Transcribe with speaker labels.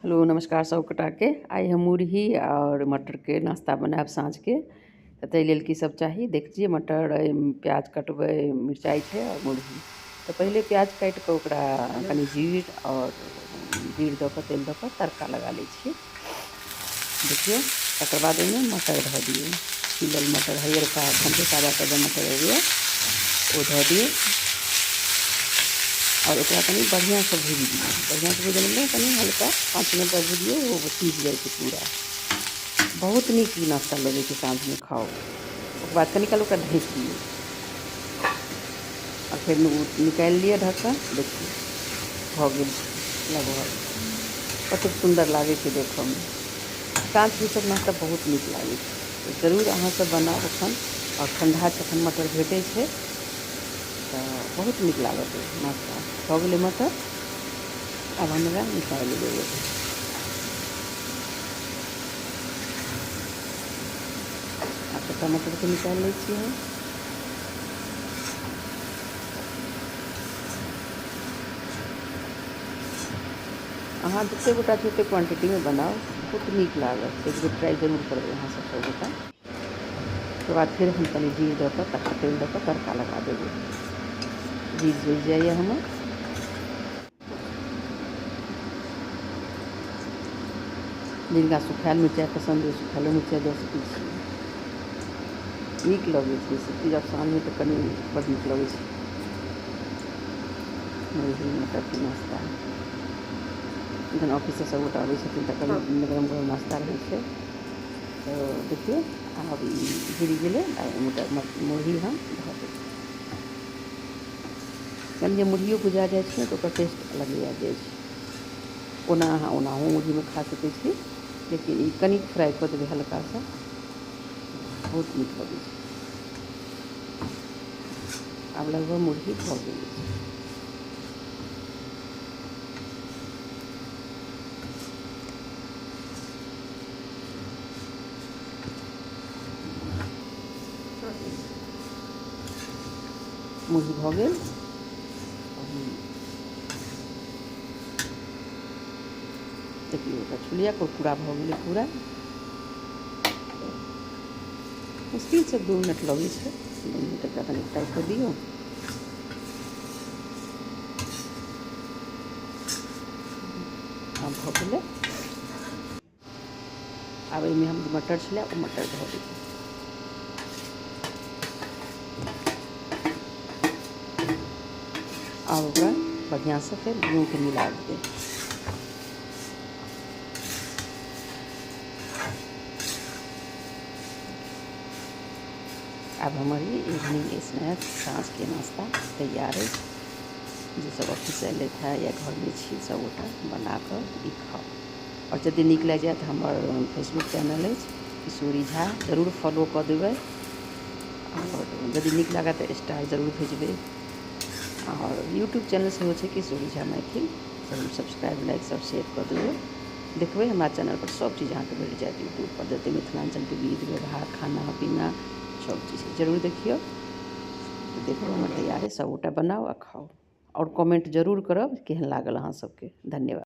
Speaker 1: Hello नमस्कार सब गोटा के। आई हम मुरही और मटर के नाश्ता बनाएब साँझ के। ताहि लेल की सब चाही देखिए। मटर प्याज कटबै, मिरचाई है और मुरही। तो पहले प्याज काट के ओकरा कनी जीर और दऽ कऽ तेल दऽ कऽ तड़का लगा लै छियै। देखिए तकर बाद ओहिमे मटर धऽ दियौ। छिलल मटर हरियरका खमकेका वाला मटर होइए ओ धऽ दियौ और ओकरा कनी बढ़िया से भूज दियौ। बढ़िया से भूजल कनी हल्का 5 मिनट तक भूजियो, वो सीझ जाए पूरा। बहुत नीक ई नाश्ता लगे छै, साँझ में खाओ। ओकर बाद कनी काल ओकरा ढक दियौ और फिर निकाल लिअ ढक्कन। देखिए भऽ गेल लगभग। कतेक सुंदर लागे छै देखऽ में। साँझ के सब नाश्ता बहुत नीक लागे छै, तो जरूर अहाँ सब बनाओ एखन। और ठंडा छै एखन मटर भेटै छै तो बहुत नीक लागत नाश्ता। भऽ गेलै मटर, अब हमरा निकाल लेबै। अब टमाटर के निकाल लै छियै। अहाँ जते गोटा छै ओते क्वांटिटी में बनाओ, बहुत नीक लागत। एक बेर ट्राई जरूर करबै अहाँ सब गोटा। उसके बाद फिर हम कनी जीर दऽ कऽ तखन तेल दऽ कऽ तड़का लगा देबै। जीर जरि जाइए हमर। जिनका सुखायल मिरचाइ पसन्द अइ सुखायलो मिरचाइ दऽ सकै छियै। नीक लगै छै सब चीज। अब साँझ में तो कनी बड़ नीक लगै छै मुरही मटर के नाश्ता। जखन ऑफिस से सब गोटा अबै छथिन तऽ कभी गरम गरम नाश्ता रहै छै। तो देखिए अब ई गिर गेलै। मुरही हम धऽ देबै। कनि जे मुरहियो भुजा जाइ छै तऽ ओकर टेस्ट अलग आबि जाइ छै। ओना अहाँ ओनाहो मुरही में खा सकै छी, लेकिन ई कनिक फ्राई कऽ देबै हल्का सा, बहुत नीक लगै छै। आब लगभग मुरही भऽ गेल छै। मुरही भऽ गेल। देखिए ओकरा छुलिया कुरकुरा भऽ गेलै पूरा। मुश्किल से 2 मिनट लगे छै। 2 मिनट एकरा कनी फ्राई कऽ दियौ। आब भऽ गेलै। आब एहिमे हम जे मटर छलै ओ मटर धऽ देबै। और ओकरा बढ़िया से फिर दुनू के मिला देबै। अब हमारी इवनिंग स्नैक्स साँझ के नाश्ता तैयार है। जे सब ऑफिस से अयलथि है या घर में छी सब गोटा बना कऽ ई खाओ। और यदि नीक लागि जाए तऽ हमर फेसबुक चैनल है किशोरी झा, जरूर फॉलो कऽ देबै। और यदि नीक लागत तऽ स्टार जरूर भेजबै। और यूट्यूब चैनल सेहो छै किशोरी झा मैथिल, जरूर सब्सक्राइब लाइक सब शेयर कऽ देबै। देखबै हमरा चैनल पर सब चीज़ अहाँके भेट जाएत। यूट्यूब पर जते मिथिलांचल के विधि व्यवहार खाना पीना सब चीज़ जरूर देखियो। तो देखो हमर तैयार है, सब गोटा बनाओ आ खाओ। और कमेंट जरूर करब केहन लागल अहाँ सबके। धन्यवाद।